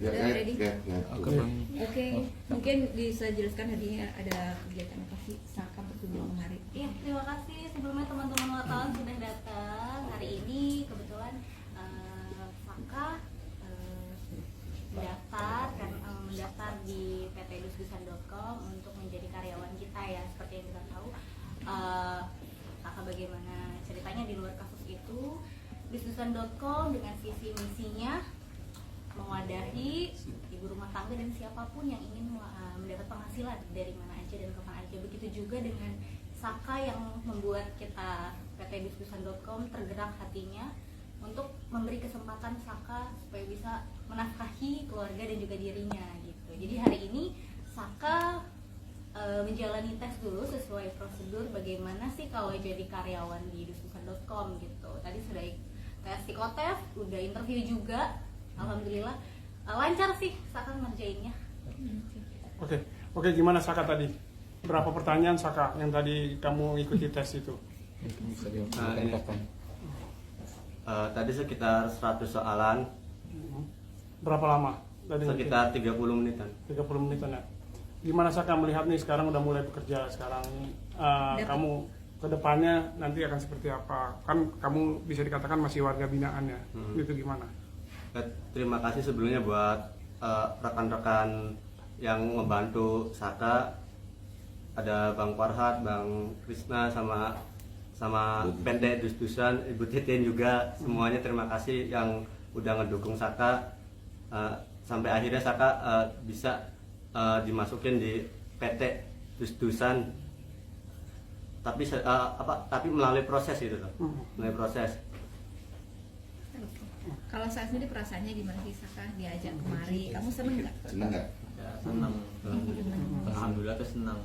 Ready? Oke, mungkin bisa jelaskan hadiahnya ada kegiatan apa sih Saka berkunjung kemarin? Iya, terima kasih sebelumnya teman-teman wartawan sudah datang. Hari ini kebetulan Saka mendaftar di pt.dusdusan.com untuk menjadi karyawan kita ya. Seperti yang kita tahu, Saka bagaimana ceritanya di luar kasus itu, dusdusan.com dengan visi misinya mewadahi ibu rumah tangga dan siapapun yang ingin mendapat penghasilan dari mana aja dan kapan aja. Begitu juga dengan Saka yang membuat kita pt.dusdusan.com tergerak hatinya untuk memberi kesempatan Saka supaya bisa menafkahi keluarga dan juga dirinya gitu. Jadi hari ini Saka menjalani tes dulu sesuai prosedur bagaimana sih kalau jadi karyawan di dusdusan.com gitu. Tadi sudah tes psikotes, udah interview juga. Alhamdulillah lancar sih Saka ngerjainnya. Oke, gimana Saka tadi? Berapa pertanyaan Saka yang tadi kamu ikuti tes itu? Tadi sekitar 100 soalan. Berapa lama? Tadi Sekitar 30 menitan. 30 menitan ya. Gimana Saka melihat nih sekarang udah mulai bekerja sekarang, kamu kedepannya nanti akan seperti apa? Kan kamu bisa dikatakan masih warga binaan ya, itu gimana? Terima kasih sebelumnya buat rekan-rekan yang membantu Saka, ada Bang Farhad, Bang Krisna, sama PT Dus-Dusan, Ibu Titin juga, semuanya terima kasih yang udah ngedukung Saka sampai akhirnya Saka bisa dimasukin di PT Dus-Dusan, tapi melalui proses gitu loh, melalui proses. Kalau saya sendiri perasaannya gimana sih Saka diajak kemari? Kamu seneng nggak? Seneng nggak? Ya, senang. Alhamdulillah tuh senang.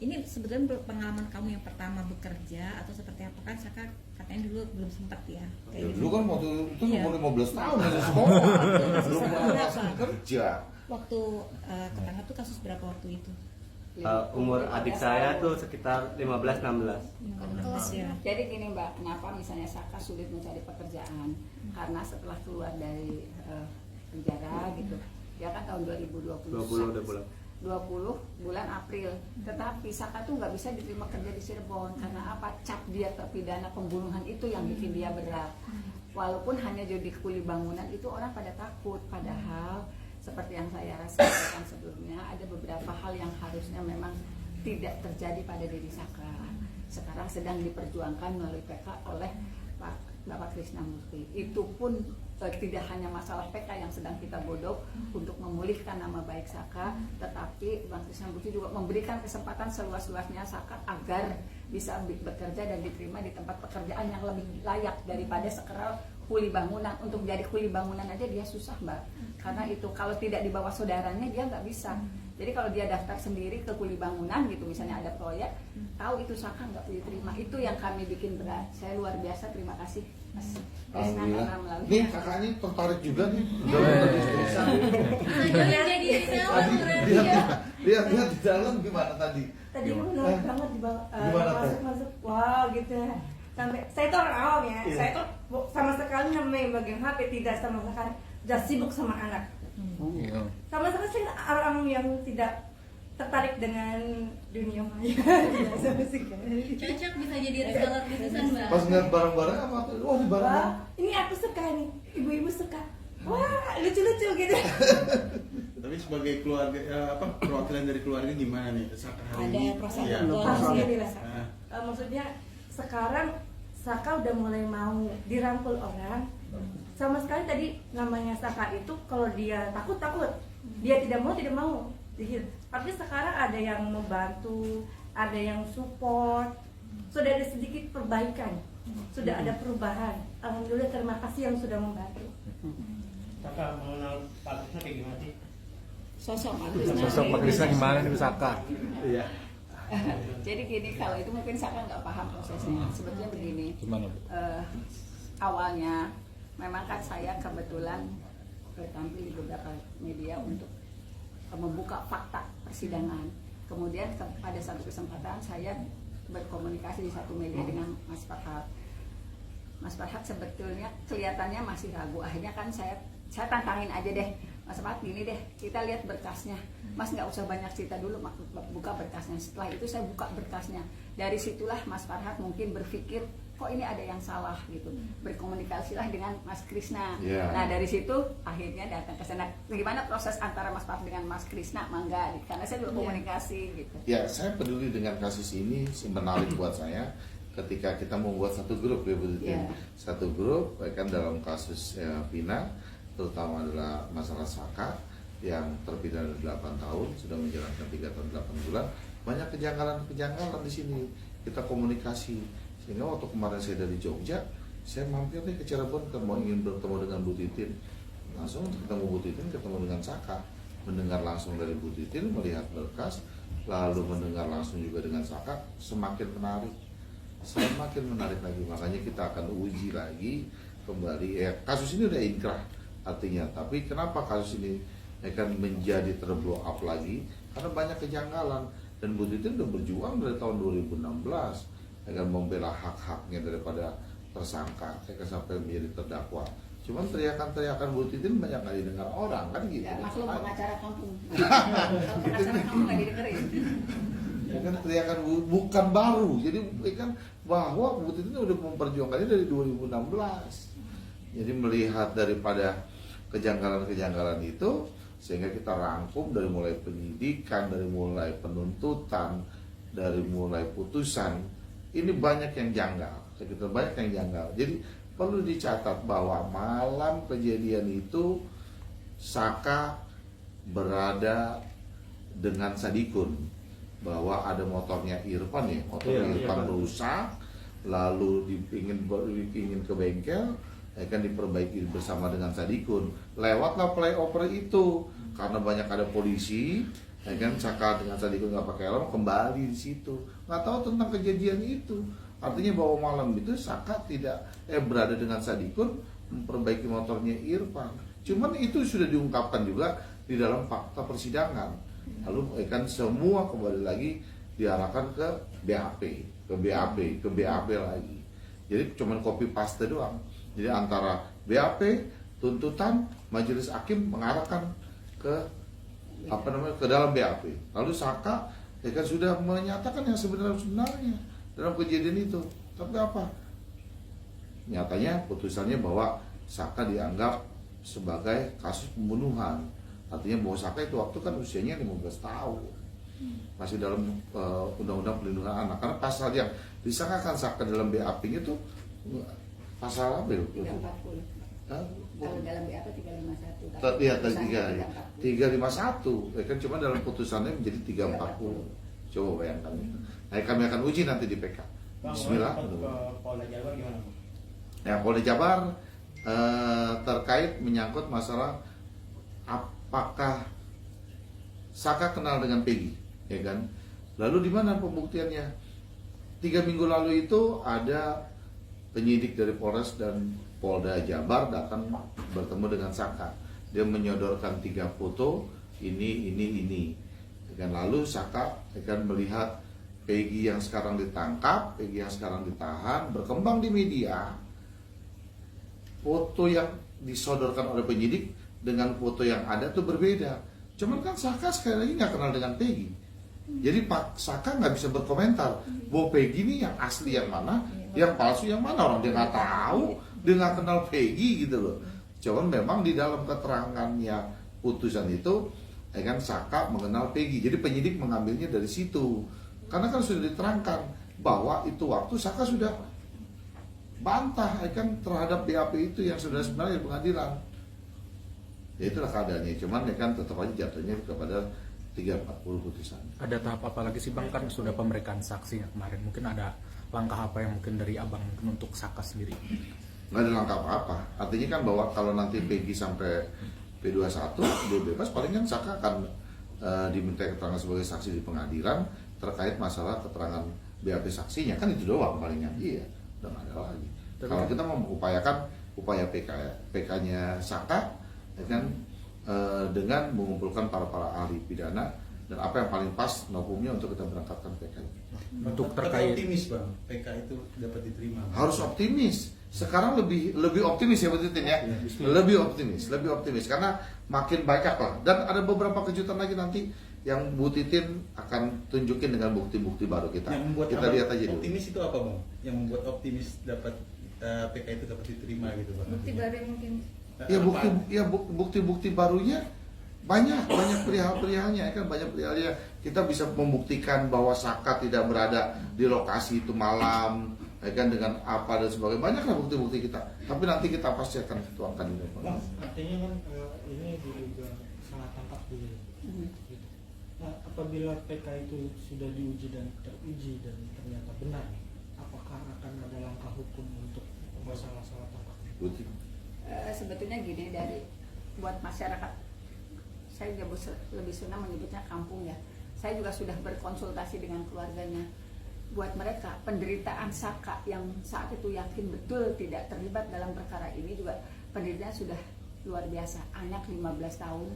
Ini sebetulnya pengalaman kamu yang pertama bekerja atau seperti apa? Kan Saka katanya dulu belum sempat ya. Dulu kan waktu itu Iya. umur 15 tahun masih sekolah, belum langsung kerja. Waktu ketangkap tuh kasus berapa waktu itu? Umur adik saya tuh sekitar 15-16. 15 ya. Jadi gini Mbak, kenapa misalnya Saka sulit mencari pekerjaan? Karena setelah keluar dari penjara gitu, dia kan tahun 2020 udah pulang. 20 bulan April. Tetapi Saka tuh nggak bisa diterima kerja di Cirebon karena apa? Cap dia terpidana pembunuhan itu yang bikin dia berat. Walaupun hanya jadi kuli bangunan itu orang pada takut, padahal seperti yang saya sampaikan sebelumnya, ada beberapa hal yang harusnya memang tidak terjadi pada diri Saka. Sekarang sedang diperjuangkan melalui PK oleh Bapak Krisnamurti. Itu pun tidak hanya masalah PK yang sedang kita godok untuk memulihkan nama baik Saka, tetapi Bang Krisnamurti juga memberikan kesempatan seluas-luasnya Saka agar bisa bekerja dan diterima di tempat pekerjaan yang lebih layak daripada sekarang kuli bangunan. Untuk jadi kuli bangunan aja dia susah Mbak, karena itu kalau tidak di bawah saudaranya dia nggak bisa. Jadi kalau dia daftar sendiri ke kuli bangunan gitu, misalnya ada proyek, tahu itu Saka nggak diterima. Itu yang kami bikin berat. Saya luar biasa terima kasih Mas Krisna karena melalui. Nih kakaknya tertarik juga nih. Lihat di dalam gimana tadi? Tadi menarik banget di bawah, masuk wow gitu ya. Sampai saya tuh orang awam ya, saya tuh sama sekali namanya bagian HP tidak sama sekali, sudah sibuk sama anak. Sama sekali saya orang yang tidak tertarik dengan dunia maya, tidak sama sekali. Cocok bisa jadi reseller dusdusan Mbak. Pas ngeliat barang-barang apa? Wah ini barang. Wah, ini aku suka nih, ibu-ibu suka. Wah lucu-lucu gitu. Tapi sebagai keluarga perwakilan dari keluarga gimana nih Saka hari Ada ini? proses Iya. Alhamdulillah Saka. Maksudnya sekarang Saka udah mulai mau dirangkul orang. Sama sekali tadi namanya Saka itu kalau dia takut, dia tidak mau. Tapi sekarang ada yang membantu, ada yang support, sudah ada sedikit perbaikan, sudah ada perubahan. Alhamdulillah, terima kasih yang sudah membantu. Kakak mengenal Pak Krisna kayak gimana sih? Sosok Pak Krisna gimana nih Saka? Iya. Jadi gini, kalau itu mungkin Saka nggak paham prosesnya. Sebetulnya begini. Gimana Bu? Awalnya memang kan saya kebetulan tampil di beberapa media untuk membuka fakta persidangan. Kemudian pada satu kesempatan saya berkomunikasi di satu media dengan Mas Farhad. Mas Farhad sebetulnya kelihatannya masih ragu. Akhirnya kan saya tantangin aja deh, Mas Pat gini deh, kita lihat berkasnya. Mas nggak usah banyak cerita dulu, buka berkasnya. Setelah itu saya buka berkasnya. Dari situlah Mas Farhat mungkin berpikir, kok ini ada yang salah gitu. Berkomunikasilah dengan Mas Krisna. Yeah. Nah dari situ akhirnya datang ke sana. Gimana proses antara Mas Farhat dengan Mas Krisna? Mangga, karena saya berkomunikasi gitu. Ya, saya peduli dengan kasus ini, menarik buat saya ketika kita membuat satu grup ya Bu Titin. Yeah. Satu grup, kan dalam kasus Vina, terutama adalah masalah Saka yang terpidana 8 tahun, sudah menjalankan 3 tahun 8 bulan. Banyak kejanggalan di sini. Kita komunikasi. Sehingga waktu kemarin saya dari Jogja, saya mampir nih ke Cirebon, ingin bertemu dengan Bu Titin. Langsung ketemu Bu Titin, ketemu dengan Saka. Mendengar langsung dari Bu Titin, melihat berkas, lalu mendengar langsung juga dengan Saka, semakin menarik. Semakin menarik lagi. Makanya kita akan uji lagi kembali. Kasus ini udah inkrah artinya. Tapi kenapa kasus ini akan menjadi terblow up lagi? Karena banyak kejanggalan. Dan Bu Titin udah berjuang dari tahun 2016 akan membela hak-haknya daripada tersangka sampai menjadi terdakwa. Cuman teriakan-teriakan Bu Titin banyak nggak didengar orang kan gitu. Ya, maklum pengacara kampung. Kalau pengacara kampung nggak didengerin. Ya kan teriakan bukan baru. Jadi kan bahwa Bu Titin udah memperjuangkannya dari 2016. Jadi melihat daripada kejanggalan-kejanggalan itu, sehingga kita rangkum dari mulai penyidikan, dari mulai penuntutan, dari mulai putusan. Ini banyak yang janggal, sekitar banyak yang janggal. Jadi perlu dicatat bahwa malam kejadian itu Saka berada dengan Sadikun, bahwa ada motornya Irfan ya, Irfan rusak, lalu ingin ke bengkel, akan diperbaiki bersama dengan Sadikun. Lewatlah flyover itu, karena banyak ada polisi, kan Saka dengan Sadikun nggak pakai helm, kembali di situ, nggak tahu tentang kejadian itu. Artinya bahwa malam itu Saka tidak berada dengan Sadikun memperbaiki motornya Irfan. Cuman itu sudah diungkapkan juga di dalam fakta persidangan. Lalu kan semua kembali lagi diarahkan ke BAP, ke BAP lagi. Jadi cuman copy paste doang. Jadi antara BAP, tuntutan, majelis hakim mengarahkan ke ke dalam BAP. Lalu Saka kan sudah menyatakan yang sebenarnya dalam kejadian itu. Tapi apa? Nyatanya putusannya bahwa Saka dianggap sebagai kasus pembunuhan. Artinya bahwa Saka itu waktu kan usianya 15 tahun. Masih dalam undang-undang perlindungan anak. Karena pasal yang disangkakan Saka dalam BAP itu pasal apa? 340. Kalau dalam BAP 351. Iya, 351. Kan cuma dalam putusannya menjadi 340. Coba bayangkan. Nah, kami akan uji nanti di PK. Bismillah. Polda Jabar gimana? Ya, Polda Jabar terkait menyangkut masalah apakah Saka kenal dengan Peggy, ya kan? Lalu di mana pembuktiannya? 3 minggu lalu itu ada penyidik dari Polres dan Polda Jabar datang bertemu dengan Saka. Dia menyodorkan 3 foto, ini. Dan lalu Saka akan melihat Peggy yang sekarang ditangkap, Peggy yang sekarang ditahan, berkembang di media. Foto yang disodorkan oleh penyidik dengan foto yang ada itu berbeda. Cuman kan Saka sekali lagi nggak kenal dengan Peggy. Jadi Pak Saka nggak bisa berkomentar bahwa Peggy ini yang asli yang mana, yang palsu yang mana, orang dia nggak tahu, dia nggak kenal Peggy gitu loh. Cuman memang di dalam keterangannya putusan itu kan Saka mengenal Peggy. Jadi penyidik mengambilnya dari situ. Karena kan sudah diterangkan bahwa itu waktu Saka sudah bantah kan terhadap BAP itu yang sudah sebenarnya di pengadilan. Ya itulah keadaannya. Cuman kan tetap aja jatuhnya kepada 340 putusan. Ada tahap apa lagi sih Bang, kan sudah pemeriksaan saksi kemarin. Mungkin ada langkah apa yang mungkin dari Abang untuk Saka sendiri? Nggak ada langkah apa-apa. Artinya kan bahwa kalau nanti Peggy sampai P21 dia bebas, paling kan Saka akan diminta keterangan sebagai saksi di pengadilan terkait masalah keterangan BAP saksinya, kan itu doang palingnya. Iya, udah nggak ada lagi. Kalau kita mau mengupayakan upaya PK-nya Saka kan dengan mengumpulkan para ahli pidana dan apa yang paling pas hukumnya untuk kita berangkatkan PK. Untuk Tetap terkait optimis Bang, PK itu dapat diterima. Harus optimis. sekarang lebih optimis ya Bu Titin ya, lebih optimis karena makin banyak lah, dan ada beberapa kejutan lagi nanti yang Bu Titin akan tunjukin dengan bukti-bukti baru kita. Yang membuat Kita lihat aja dulu. optimis itu apa Bang? Yang membuat optimis dapat PK itu dapat diterima gitu Bang? Bukti baru yang mungkin Ya bukti-bukti barunya banyak perihal-perihalnya kan, banyak perihalnya. Kita bisa membuktikan bahwa Saka tidak berada di lokasi itu malam, ya kan, dengan apa dan sebagainya. Banyaklah bukti-bukti kita. Tapi nanti kita pasti akan tuangkan ini. Bang, artinya kan ini juga sangat tampak dulu. Nah, apabila PK itu sudah diuji dan teruji dan ternyata benar, apakah akan ada langkah hukum untuk masalah-masalah tampak? Sebetulnya gini, dari buat masyarakat, saya lebih senang menyebutnya kampung ya. Saya juga sudah berkonsultasi dengan keluarganya. Buat mereka, penderitaan Saka yang saat itu yakin betul tidak terlibat dalam perkara ini juga penderitaan sudah luar biasa. Anak 15 tahun,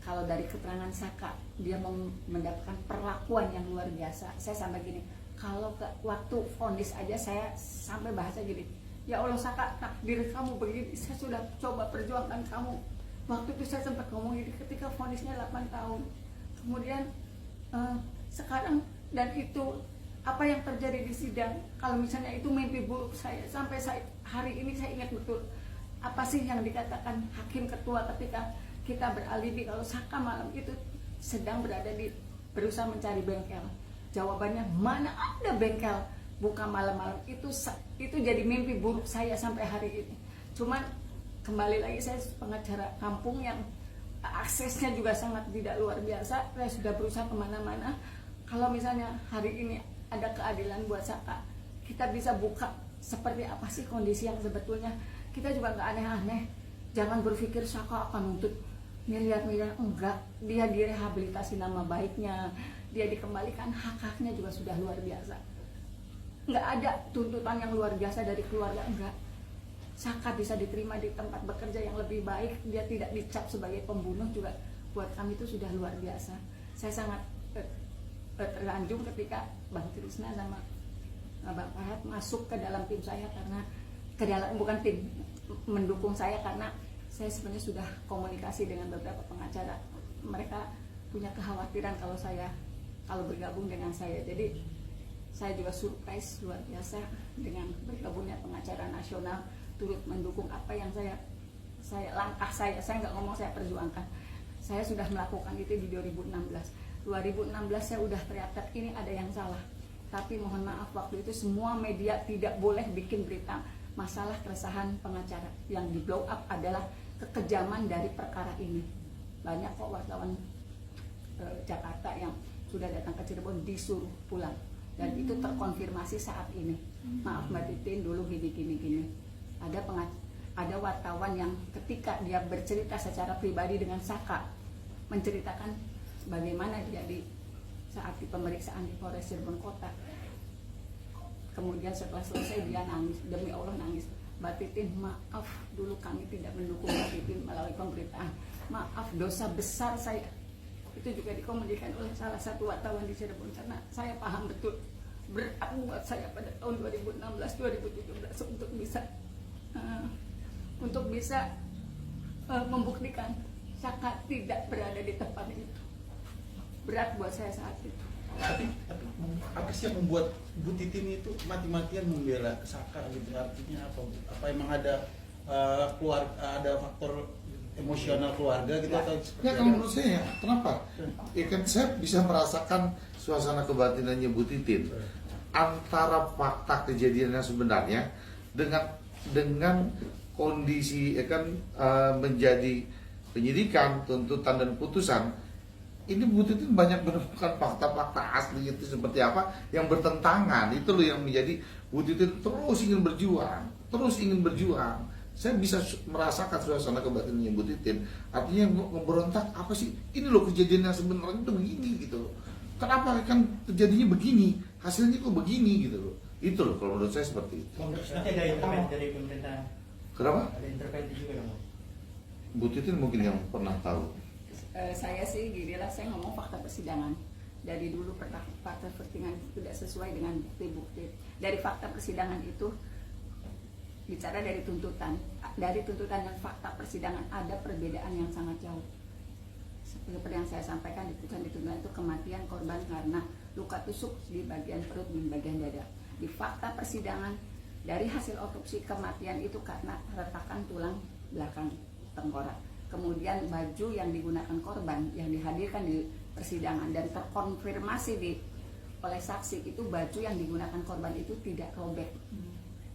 kalau dari keterangan Saka, dia mendapatkan perlakuan yang luar biasa. Saya sampai gini, kalau waktu vonis aja saya sampai bahasa gini, ya Allah Saka, takdir kamu begini, saya sudah coba perjuangkan kamu. Waktu itu saya sempat ngomong gini ketika vonisnya 8 tahun. Kemudian sekarang, dan itu apa yang terjadi di sidang, kalau misalnya itu mimpi buruk saya, sampai hari ini saya ingat betul apa sih yang dikatakan hakim ketua ketika kita beralibi kalau Saka malam itu sedang berusaha mencari bengkel. Jawabannya, mana ada bengkel, buka malam-malam. Itu jadi mimpi buruk saya sampai hari ini. Cuman kembali lagi, saya pengacara kampung yang aksesnya juga sangat tidak luar biasa. Saya sudah berusaha kemana-mana. Kalau misalnya hari ini ada keadilan buat Saka, kita bisa buka seperti apa sih kondisi yang sebetulnya. Kita juga nggak aneh-aneh. Jangan berpikir Saka akan nuntut miliar-miliar, enggak. Dia direhabilitasi nama baiknya, dia dikembalikan hak-haknya juga sudah luar biasa. Nggak ada tuntutan yang luar biasa dari keluarga, enggak. Saka bisa diterima di tempat bekerja yang lebih baik, dia tidak dicap sebagai pembunuh juga, buat kami itu sudah luar biasa. Saya sangat tersanjung ketika Bang Trisna sama Bang Farhat masuk ke dalam tim saya, karena bukan tim, mendukung saya, karena saya sebenarnya sudah komunikasi dengan beberapa pengacara. Mereka punya kekhawatiran kalau bergabung dengan saya. Jadi saya juga surprise luar biasa dengan bergabungnya pengacara nasional, turut mendukung apa yang langkah saya nggak ngomong saya perjuangkan. Saya sudah melakukan itu di 2016 saya udah teriak-teriak ini ada yang salah, tapi mohon maaf waktu itu semua media tidak boleh bikin berita masalah keresahan pengacara. Yang di blow up adalah kekejaman dari perkara ini. Banyak kok wartawan Jakarta yang sudah datang ke Cirebon disuruh pulang, dan itu terkonfirmasi saat ini. Maaf Mbak Titin, dulu gini. Ada wartawan yang ketika dia bercerita secara pribadi dengan Saka, menceritakan bagaimana dia saat di pemeriksaan di Polres Cirebon Kota. Kemudian setelah selesai dia nangis, demi Allah nangis. Mbak Titin, maaf dulu kami tidak mendukung Mbak Titin melalui pemberitaan. Maaf, dosa besar saya. Itu juga dikomunikasikan oleh salah satu wartawan di Cirebon, karena saya paham betul berat buat saya pada tahun 2016-2017 untuk bisa membuktikan Saka tidak berada di tempat itu. Berat buat saya saat itu. Tapi apa sih yang membuat Bu Titin itu mati-matian membela Saka gitu? Artinya apa? Apa emang ada ada faktor emosional keluarga gitu atau seperti Ya kalau menurut saya, kenapa? Ya kan saya bisa merasakan suasana kebatinannya Bu Titin antara fakta kejadian yang sebenarnya dengan kondisi ya kan menjadi penyidikan, tuntutan dan putusan. Ini Bu Titin banyak menemukan fakta-fakta asli itu seperti apa yang bertentangan. Itu loh yang menjadi Bu Titin terus ingin berjuang. Saya bisa merasakan suasana kebatinannya Bu Titin. Artinya memberontak apa sih? Ini loh kejadian yang sebenarnya itu begini gitu loh. Kenapa kan terjadinya begini? Hasilnya kok begini gitu loh. Itu loh kalau menurut saya seperti itu. Nanti ada intervensi dari pemerintah. Kenapa? Ada intervensi juga dong. Bu Titin mungkin yang pernah tahu. Saya sih ginilah, saya ngomong fakta persidangan. Dari dulu fakta persidangan tidak sesuai dengan bukti-bukti. Dari fakta persidangan itu bicara dari tuntutan dan fakta persidangan ada perbedaan yang sangat jauh. Seperti yang saya sampaikan di putusan tuntutan itu kematian korban karena luka tusuk di bagian perut dan bagian dada. Di fakta persidangan dari hasil otopsi kematian itu karena retakan tulang belakang tengkorak. Kemudian baju yang digunakan korban yang dihadirkan di persidangan dan terkonfirmasi oleh saksi itu baju yang digunakan korban itu tidak robek.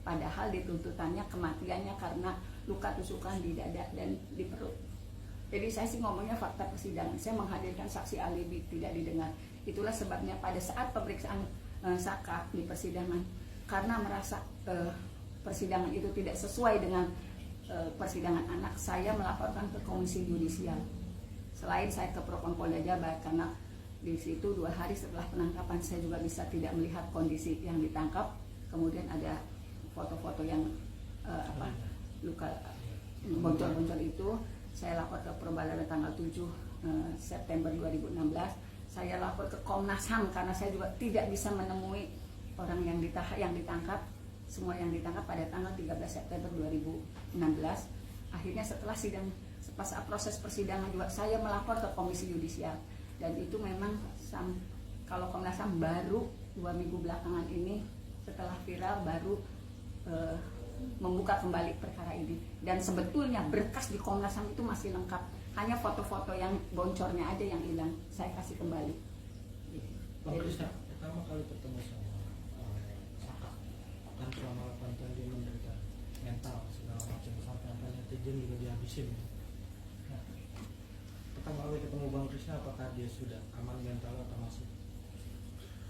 Padahal di tuntutannya kematiannya karena luka tusukan di dada dan di perut. Jadi saya sih ngomongnya fakta persidangan. Saya menghadirkan saksi alibi tidak didengar. Itulah sebabnya pada saat pemeriksaan Saka di persidangan, karena merasa persidangan itu tidak sesuai dengan persidangan anak, saya melaporkan ke Komisi Yudisial. Selain saya ke Propam Polda Jabar, karena di situ 2 hari setelah penangkapan saya juga bisa tidak melihat kondisi yang ditangkap. Kemudian ada foto-foto yang luka boncor-boncor itu. Saya lapor ke Probala tanggal 7 September 2016. Saya lapor ke Komnas HAM karena saya juga tidak bisa menemui orang yang ditangkap. Semua yang ditangkap pada tanggal 13 September 2016. Akhirnya setelah proses persidangan juga saya melapor ke Komisi Yudisial. Dan itu memang kalau Komnas HAM baru 2 minggu belakangan ini setelah viral baru membuka kembali perkara ini. Dan sebetulnya berkas di Komnas HAM itu masih lengkap, hanya foto-foto yang boncornya aja yang hilang. Saya kasih kembali. Bang Krisna, pertama kali ketemu sama Saka kan selama 8 tahun dia menderita mental segala macam sampai netizen juga dihabisin. Nah, pertama kali ketemu Bang Krisna, apakah dia sudah aman mental atau masih?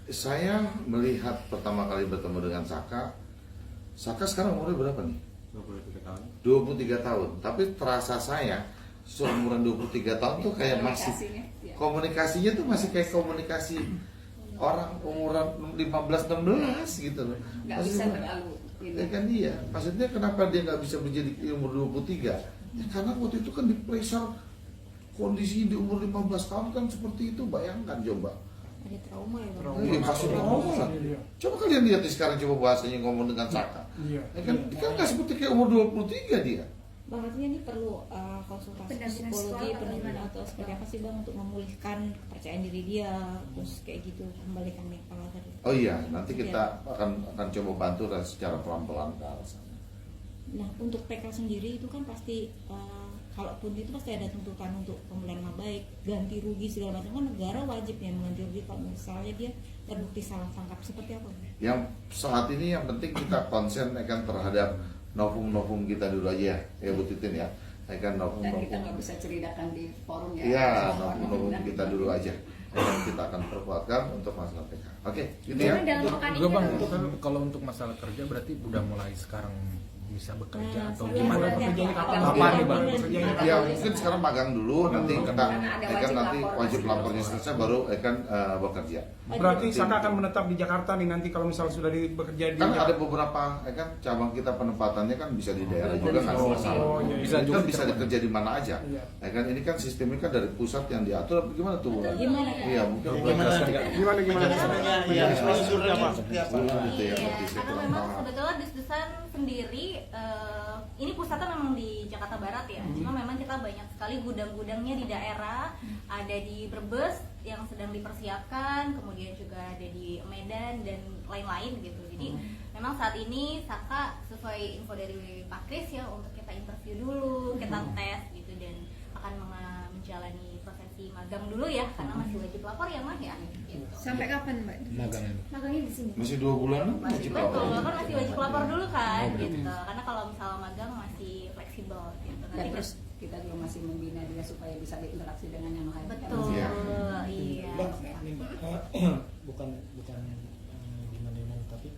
Saya melihat pertama kali bertemu dengan Saka sekarang umurnya berapa nih? 23 tahun. 23 tahun. Tapi terasa saya seumuran 23 tahun tuh kayak masih komunikasinya tuh masih kayak komunikasi orang umuran 15-16 gitu loh. Nggak bisa terlalu Ya kan dia. Maksudnya kenapa dia nggak bisa menjadi umur 23? Ya karena waktu itu kan di pressure kondisi di umur 15 tahun kan seperti itu, bayangkan coba. Ada trauma ya Bang? Iya, pasti trauma lah. Coba kalian lihat nih sekarang, coba bahasanya ngomong dengan Saka. Iya. Ya kan nggak seperti kayak umur 23 dia. Bang, artinya ini perlu konsultasi Pendampingan psikologi, psikolog pendampingan atau seperti apa sih Bang untuk memulihkan kepercayaan diri dia, terus kayak gitu kembalikan mental tadi. Oh iya, nanti kita akan coba bantu secara pelan-pelan ke arah sana. Nah, untuk PK sendiri itu kan pasti kalaupun itu pasti ada tuntutan untuk pemulihan nama baik, ganti rugi segala macam, kan negara wajib ya mengganti rugi kalau misalnya dia terbukti salah tangkap. Seperti apa? Yang saat ini yang penting kita konsen akan terhadap novum kita dulu aja ya Bu Titin ya. Akan Dan kita novum. nggak bisa ceritakan di forum ya. Iya, novum kita dulu aja. Dan kita akan perkuatkan untuk masalah PK. Oke, gitu ya. Dalam pekan ini Juga Bang, kan- kan kalau untuk masalah kerja berarti udah mulai sekarang bisa bekerja Nah, atau saya gimana? lihat Pekerjaannya kapan? Kapan nih Bang? Pekerjaannya Ya mungkin sekarang magang dulu, nanti kita Karena ada wajib nanti lapor wajib masih lapornya lapor. selesai baru akan bekerja. Berarti Saka akan menetap di Jakarta nih nanti kalau misalnya sudah bekerja di Kan ada Jakarta. beberapa kan cabang kita penempatannya kan bisa di daerah juga nggak Oh, masalah. oh, iya, iya. Bisa juga Bisa bisa bekerja di mana aja. Iya. Kan ini kan sistemnya kan dari pusat yang diatur. Gimana tuh? Bu? Gimana? Iya mungkin Gimana? Ya, Seperti apa? gitu ya. Ngerti Iya, saya karena kurang memang paham. sebetulnya Desdusan sendiri ini pusatnya memang di Jakarta Barat ya. Cuma memang kita banyak sekali gudang-gudangnya di daerah, ada di Brebes yang sedang dipersiapkan, kemudian juga ada di Medan dan lain-lain gitu. Jadi memang saat ini Saka sesuai info dari Pak Kris ya untuk kita interview dulu, kita tes gitu dan akan menjalani prosesi magang dulu ya karena masih wajib lapor ya Mah ya. Gitu. Sampai kapan Mbak? Magang itu. Magangnya di sini. Masih 2 bulan wajib Betul, lapor. kan masih wajib lapor dulu kan, Oh, berarti. gitu. Karena kalau misalnya magang masih fleksibel gitu. Dan terus kita juga masih membina dia supaya bisa berinteraksi dengan yang lain. betul, Iya. iya. Bang, ini Bang, bukan gimana tapi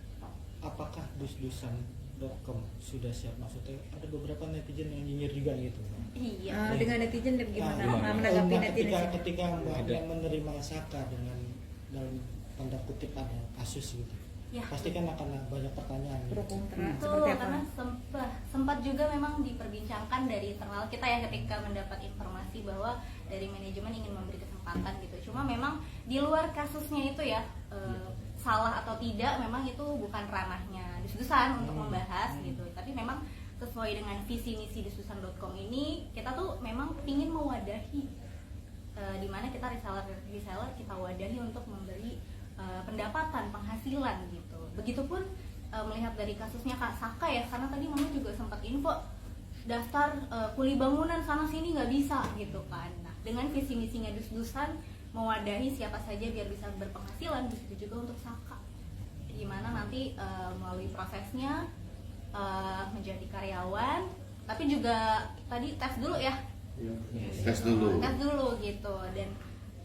apakah dus-dusan.com sudah siap? Maksudnya ada beberapa netizen yang nyinyir juga gitu. Iya. Dengan netizen dan gimana Nah, menanggapi nah, netizen? ketika Mbak menerima Saka dengan dalam tanda kutip ada kasus gitu, Ya. pasti kan akan banyak pertanyaan. Pro kontra Betul, seperti apa? karena sempat juga memang diperbincangkan dari internal kita ya ketika mendapat informasi bahwa dari manajemen ingin memberi kesempatan gitu. Cuma memang di luar kasusnya itu ya salah atau tidak memang itu bukan ranahnya Desdusan untuk membahas gitu, tapi memang sesuai dengan visi misi desdusan.com ini kita tuh memang ingin mewadahi di mana kita reseller kita wadahi untuk memberi pendapatan penghasilan gitu. Begitupun melihat dari kasusnya Kak Saka ya, karena tadi Mama juga sempat info daftar kuli bangunan sana sini nggak bisa gitu kan. Nah, dengan visi misinya Desdusan mewadahi siapa saja biar bisa berpenghasilan, begitu juga untuk Saka. Gimana nanti melalui prosesnya menjadi karyawan, tapi juga tadi tes dulu ya. Tes dulu gitu. Dan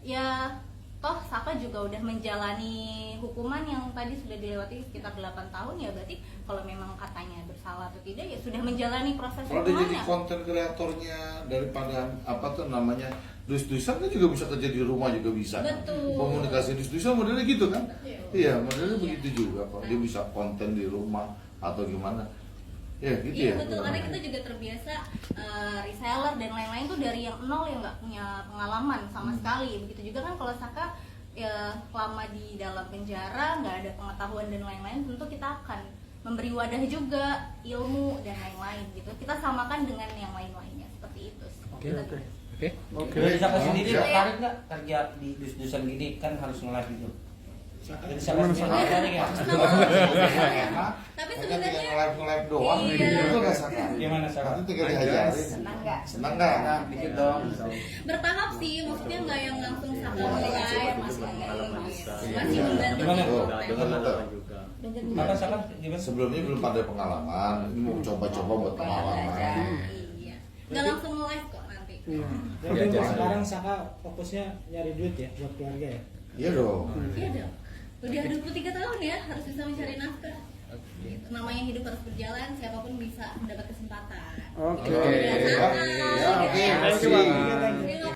ya toh Saka juga udah menjalani hukuman yang tadi sudah dilewati sekitar 8 tahun ya, berarti kalau memang katanya bersalah atau tidak ya sudah menjalani proses kalau dia jadi hukumannya. konten kreatornya daripada apa tuh namanya dus-dusan kan juga bisa kerja di rumah juga bisa. Betul. Komunikasi dus-dusan modelnya gitu kan? Iya, modelnya Iya. begitu juga kok. Dia bisa konten di rumah atau gimana? Ya gitu Iya ya. betul, karena kita juga terbiasa reseller dan lain-lain tuh dari yang nol yang nggak punya pengalaman sama sekali. Begitu juga kan kalau Saka ya lama di dalam penjara, nggak ada pengetahuan dan lain-lain, tentu kita akan memberi wadah juga ilmu dan lain-lain gitu. Kita samakan dengan yang lain-lainnya seperti itu. Oke. Dari Saka sendiri Iya. tertarik nggak kerja di dus-dusan gini, kan harus nge-live gitu. Dari Saka Gimana, sendiri Saka? tertarik ya? Tapi Kan tinggal sebenarnya nge-live doang, Iya. itu nggak Saka. Gimana Saka? Nanti tinggal diajarin. Senang nggak? Senang nggak? Dikit dong. bertahap sih, maksudnya nggak yang langsung Saka mulai masih membantu Gimana? gitu. Maka Saka gimana? Sebelumnya belum ada pengalaman, ini mau coba-coba buat pengalaman. Iya, nggak langsung live kok nanti. Jadi untuk sekarang Saka fokusnya nyari duit ya buat keluarga ya. Iya dong. Iya dong. Udah 23 tahun ya, harus bisa mencari nafkah. Gitu. Namanya hidup harus berjalan, siapapun bisa mendapat kesempatan. Oke. Udah, Saka. Ya, oke. Gitu. Makasih. Terima